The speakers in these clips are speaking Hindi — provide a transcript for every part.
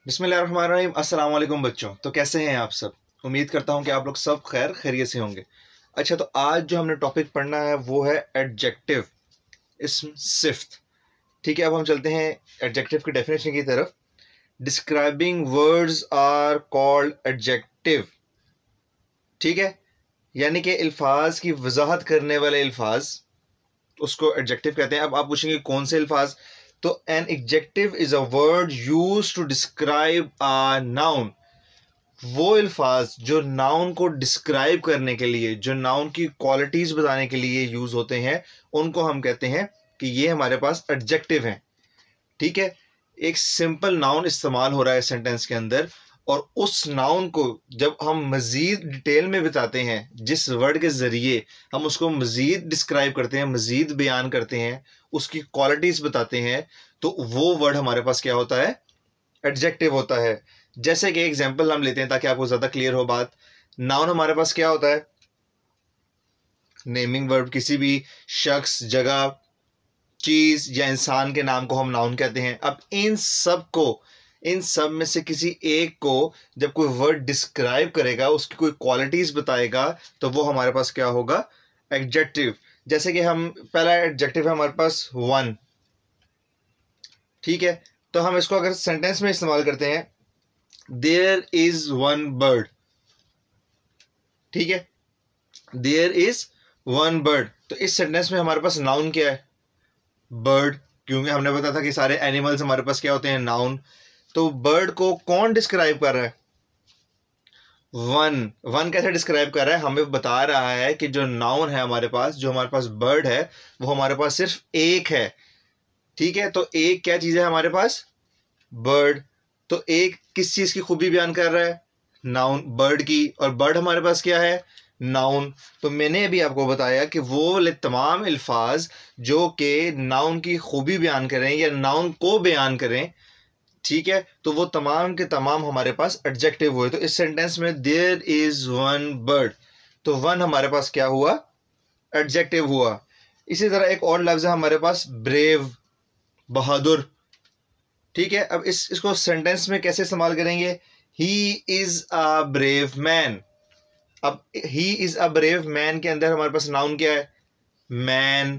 बिस्मिल्लाहिर्रहमानिर्रहीम। अस्सलाम वालेकुम बच्चों। तो कैसे हैं आप सब? उम्मीद करता हूं कि आप लोग सब खैर खैरियत से होंगे। अच्छा, तो आज जो हमने टॉपिक पढ़ना है वो है एडजेक्टिव, इसम सिफ्त। ठीक है, अब हम चलते हैं एडजेक्टिव की डेफिनेशन की तरफ। Describing words are called adjective. ठीक है, यानी कि अल्फाज की वजाहत करने वाले अल्फाज, उसको एडजेक्टिव कहते हैं। अब आप पूछेंगे कौन से अल्फाज? तो an adjective is a word used to describe a noun. वो अल्फाज जो नाउन को डिस्क्राइब करने के लिए, जो नाउन की क्वालिटीज बताने के लिए यूज होते हैं, उनको हम कहते हैं कि ये हमारे पास एडजेक्टिव हैं। ठीक है, एक सिंपल नाउन इस्तेमाल हो रहा है सेंटेंस के अंदर, और उस नाउन को जब हम मजीद डिटेल में बताते हैं, जिस वर्ड के ज़रिए हम उसको मजीद डिस्क्राइब करते हैं, मजीद बयान करते हैं, उसकी क्वालिटीज़ बताते हैं, तो वो वर्ड हमारे पास क्या होता है? एडजेक्टिव होता है। जैसे कि एग्जाम्पल हम लेते हैं ताकि आपको ज़्यादा क्लियर हो बात। नाउन हमारे पास क्या होता है? नेमिंग वर्ब, किसी भी शख्स, जगह, चीज या इंसान के नाम को हम नाउन कहते हैं। अब इन सब में से किसी एक को जब कोई वर्ड डिस्क्राइब करेगा, उसकी कोई क्वालिटीज बताएगा, तो वो हमारे पास क्या होगा? एडजेक्टिव। जैसे कि हम पहला एडजेक्टिव है हमारे पास वन। ठीक है, तो हम इसको अगर सेंटेंस में इस्तेमाल करते हैं, देयर इज वन बर्ड। ठीक है, देयर इज वन बर्ड, तो इस सेंटेंस में हमारे पास नाउन क्या है? बर्ड, क्योंकि हमने बताया था कि सारे एनिमल्स हमारे पास क्या होते हैं? नाउन। तो बर्ड को कौन डिस्क्राइब कर रहा है? वन। वन कैसे डिस्क्राइब कर रहा है? हमें बता रहा है कि जो नाउन है हमारे पास, जो हमारे पास बर्ड है, वो हमारे पास सिर्फ एक है। ठीक है, तो एक क्या चीज है हमारे पास? बर्ड। तो एक किस चीज की खूबी बयान कर रहा है? नाउन, बर्ड की। और बर्ड हमारे पास क्या है? नाउन। तो मैंने अभी आपको बताया कि वो तमाम अल्फाज जो कि नाउन की खूबी बयान करें या नाउन को बयान करें, ठीक है, तो वो तमाम के तमाम हमारे पास एडजेक्टिव हुए। तो इस सेंटेंस में देयर इज वन बर्ड, तो वन हमारे पास क्या हुआ? एडजेक्टिव हुआ। इसी तरह एक और लफ्ज है हमारे पास, ब्रेव, बहादुर। ठीक है, अब इसको सेंटेंस में कैसे इस्तेमाल करेंगे? He is a brave man. अब he is a brave man के अंदर हमारे पास नाउन क्या है? मैन।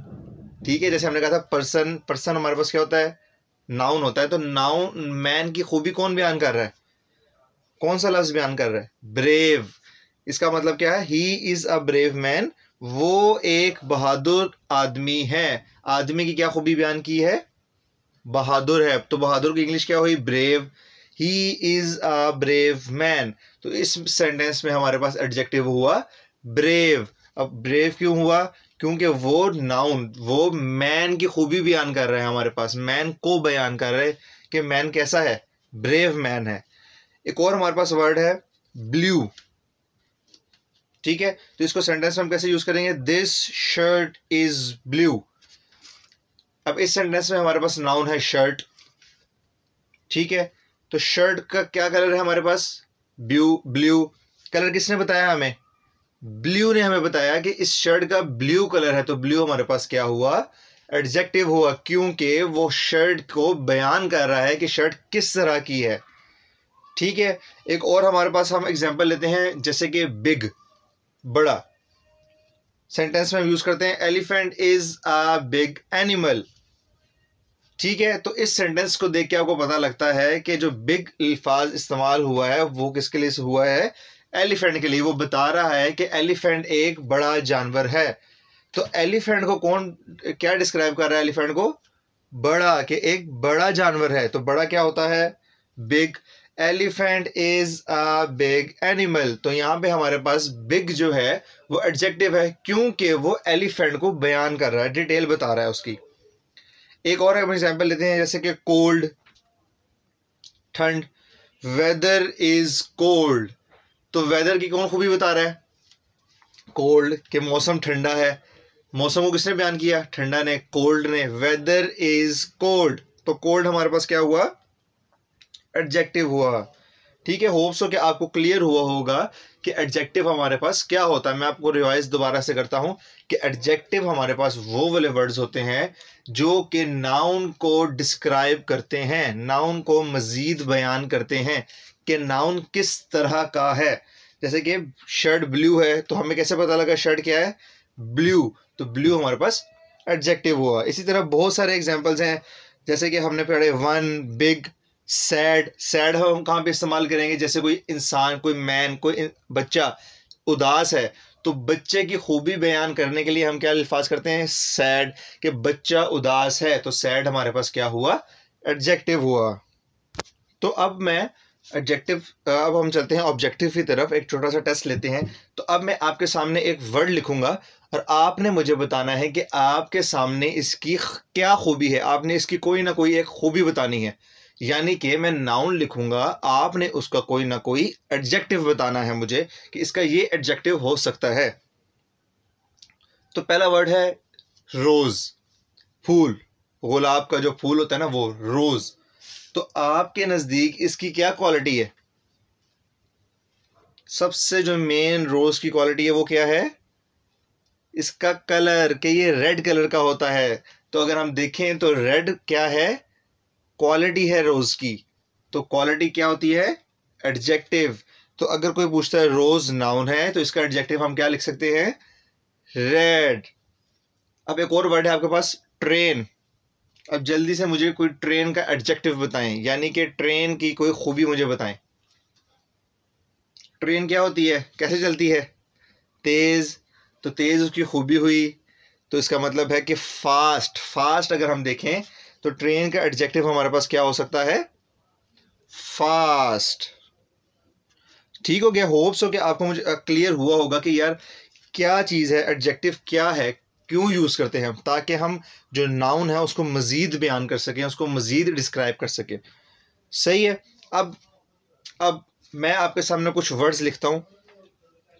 ठीक है, जैसे हमने कहा था पर्सन, पर्सन हमारे पास क्या होता है? नाउन होता है। तो नाउन, मैन की खूबी कौन बयान कर रहा है? कौन सा लफ्ज बयान कर रहा है? ब्रेव। इसका मतलब क्या है? ही इज अ ब्रेव मैन, वो एक बहादुर आदमी है। आदमी की क्या खूबी बयान की है? बहादुर है। तो बहादुर की इंग्लिश क्या हुई? Brave. He is a brave man, तो इस सेंटेंस में हमारे पास एडजेक्टिव हुआ ब्रेव। अब ब्रेव क्यों हुआ? क्योंकि वो नाउन, वो मैन की खूबी बयान कर रहे हैं, हमारे पास मैन को बयान कर रहे हैं कि मैन कैसा है? ब्रेव मैन है। एक और हमारे पास वर्ड है ब्लू। ठीक है, तो इसको सेंटेंस में हम कैसे यूज करेंगे? This shirt is blue. अब इस सेंटेंस में हमारे पास नाउन है शर्ट। ठीक है, तो शर्ट का क्या कलर है हमारे पास? ब्लू। ब्लू कलर किसने बताया हमें? ब्लू ने हमें बताया कि इस शर्ट का ब्लू कलर है। तो ब्लू हमारे पास क्या हुआ? एडजेक्टिव हुआ, क्योंकि वो शर्ट को बयान कर रहा है कि शर्ट किस तरह की है। ठीक है, एक और हमारे पास हम एग्जांपल लेते हैं, जैसे कि बिग, बड़ा। सेंटेंस में हम यूज करते हैं elephant is a big animal. ठीक है, तो इस सेंटेंस को देख के आपको पता लगता है कि जो बिग अल्फाज इस्तेमाल हुआ है वो किसके लिए हुआ है? एलिफेंट के लिए। वो बता रहा है कि एलिफेंट एक बड़ा जानवर है। तो एलिफेंट को कौन क्या डिस्क्राइब कर रहा है? एलिफेंट को बड़ा, कि एक बड़ा जानवर है। तो बड़ा क्या होता है? Big. Elephant is a big animal, तो यहां पे हमारे पास बिग जो है वो एडजेक्टिव है, क्योंकि वो एलिफेंट को बयान कर रहा है, डिटेल बता रहा है उसकी। एक और हम एग्जाम्पल लेते हैं, जैसे कि कोल्ड, ठंड। वेदर इज कोल्ड, तो वेदर की कौन खूबी बता रहा है? कोल्ड, के मौसम ठंडा है। मौसम को किसने बयान किया? ठंडा ने, कोल्ड ने। वेदर इज कोल्ड, तो कोल्ड हमारे पास क्या हुआ? एडजेक्टिव हुआ। ठीक है, होप सो कि आपको क्लियर हुआ होगा कि एडजेक्टिव हमारे पास क्या होता है। मैं आपको रिवाइज दोबारा से करता हूं कि एडजेक्टिव हमारे पास वो वाले वर्ड्स होते हैं जो कि नाउन को डिस्क्राइब करते हैं, नाउन को मजीद बयान करते हैं कि नाउन किस तरह का है। जैसे कि शर्ट ब्लू है, तो हमें कैसे पता लगा शर्ट क्या है? ब्लू। तो ब्लू हमारे पास एडजेक्टिव हुआ। इसी तरह बहुत सारे एग्जांपल्स हैं, जैसे कि हमने पढ़े वन, बिग, सैड। सैड हम कहाँ पे इस्तेमाल करेंगे? जैसे कोई इंसान, कोई मैन, कोई बच्चा उदास है, तो बच्चे की खूबी बयान करने के लिए हम क्या अल्फाज करते हैं? सैड। कि बच्चा उदास है, तो सैड हमारे पास क्या हुआ? एडजेक्टिव हुआ। तो अब हम चलते हैं ऑब्जेक्टिव की तरफ, एक छोटा सा टेस्ट लेते हैं। तो अब मैं आपके सामने एक वर्ड लिखूंगा और आपने मुझे बताना है कि आपके सामने इसकी क्या खूबी है। आपने इसकी कोई ना कोई एक खूबी बतानी है, यानी कि मैं नाउन लिखूंगा, आपने उसका कोई ना कोई एडजेक्टिव बताना है मुझे कि इसका ये एडजेक्टिव हो सकता है। तो पहला वर्ड है रोज, फूल। गुलाब का जो फूल होता है ना, वो रोज। तो आपके नजदीक इसकी क्या क्वालिटी है? सबसे जो मेन रोज की क्वालिटी है वो क्या है? इसका कलर, कि ये रेड कलर का होता है। तो अगर हम देखें तो रेड क्या है? क्वालिटी है रोज की। तो क्वालिटी क्या होती है? एडजेक्टिव। तो अगर कोई पूछता है रोज नाउन है, तो इसका एडजेक्टिव हम क्या लिख सकते हैं? रेड। अब एक और वर्ड है आपके पास, ट्रेन। अब जल्दी से मुझे कोई ट्रेन का एडजेक्टिव बताएं, यानी कि ट्रेन की कोई खूबी मुझे बताएं। ट्रेन क्या होती है? कैसे चलती है? तेज। तो तेज उसकी खूबी हुई, तो इसका मतलब है कि फास्ट। फास्ट अगर हम देखें तो ट्रेन का एडजेक्टिव हमारे पास क्या हो सकता है? फास्ट। ठीक हो गया। होप सो कि आपको मुझे क्लियर हुआ होगा कि यार क्या चीज़ है, एडजेक्टिव क्या है, क्यों यूज़ करते हैं, ताकि हम जो नाउन है उसको मज़ीद बयान कर सकें, उसको मज़ीद डिस्क्राइब कर सकें। सही है। अब मैं आपके सामने कुछ वर्ड्स लिखता हूँ,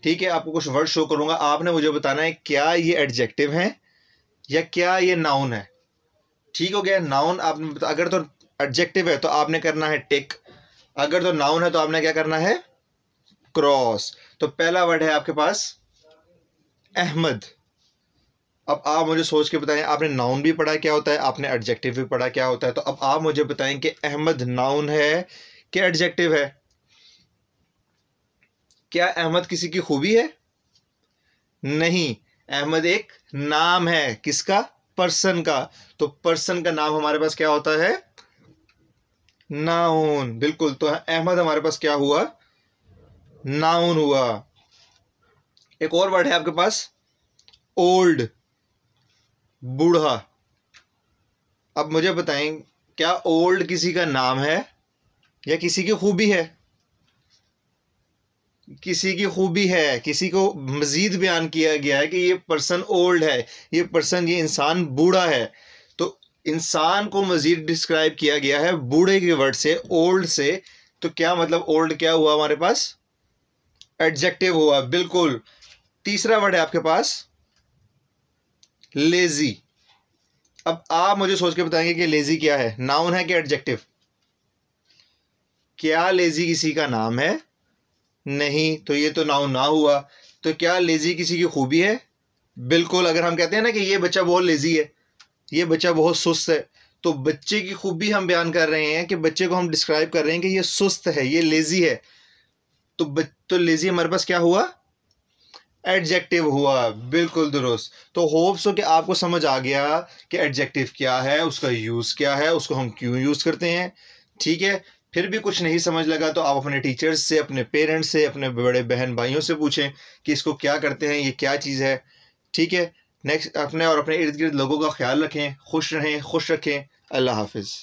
ठीक है? आपको कुछ वर्ड शो करूँगा, आपने मुझे बताना है क्या ये एडजेक्टिव है या क्या ये नाउन है। ठीक हो गया। नाउन आपने, अगर तो एडजेक्टिव है तो आपने करना है टिक, अगर तो नाउन है तो आपने क्या करना है? क्रॉस। तो पहला वर्ड है आपके पास अहमद। अब आप मुझे सोच के बताएं, आपने नाउन भी पढ़ा क्या होता है, आपने एडजेक्टिव भी पढ़ा क्या होता है। तो अब आप मुझे बताएं कि अहमद नाउन है कि एडजेक्टिव है? क्या अहमद किसी की खूबी है? नहीं, अहमद एक नाम है। किसका? पर्सन का। तो पर्सन का नाम हमारे पास क्या होता है? नाउन। बिल्कुल। तो अहमद हमारे पास क्या हुआ? नाउन हुआ। एक और वर्ड है आपके पास ओल्ड, बूढ़ा। अब मुझे बताएं, क्या ओल्ड किसी का नाम है या किसी की खूबी है? किसी की खूबी है, किसी को मजीद बयान किया गया है कि ये पर्सन ओल्ड है, ये इंसान बूढ़ा है। तो इंसान को मजीद डिस्क्राइब किया गया है बूढ़े के वर्ड से, ओल्ड से। तो क्या मतलब ओल्ड क्या हुआ हमारे पास? एडजेक्टिव हुआ। बिल्कुल। तीसरा वर्ड है आपके पास लेजी। अब आप मुझे सोच के बताएंगे कि लेजी क्या है, नाउन है कि एडजेक्टिव? क्या लेजी किसी का नाम है? नहीं, तो ये तो नाउन ना हुआ। तो क्या लेजी किसी की खूबी है? बिल्कुल। अगर हम कहते हैं ना कि ये बच्चा बहुत लेजी है, ये बच्चा बहुत सुस्त है, तो बच्चे की खूबी हम बयान कर रहे हैं कि बच्चे को हम डिस्क्राइब कर रहे हैं कि ये सुस्त है, ये लेजी है। तो लेजी हमारे पास क्या हुआ? एडजेक्टिव हुआ। बिल्कुल दुरुस्त। तो होप सो कि आपको समझ आ गया कि एडजेक्टिव क्या है, उसका यूज़ क्या है, उसको हम क्यों यूज़ करते हैं। ठीक है। फिर भी कुछ नहीं समझ लगा तो आप अपने टीचर्स से, अपने पेरेंट्स से, अपने बड़े बहन भाइयों से पूछें कि इसको क्या करते हैं, ये क्या चीज़ है। ठीक है। नेक्स्ट, अपने और अपने इर्द गिर्द लोगों का ख्याल रखें, खुश रहें, खुश रखें। अल्लाह हाफिज़।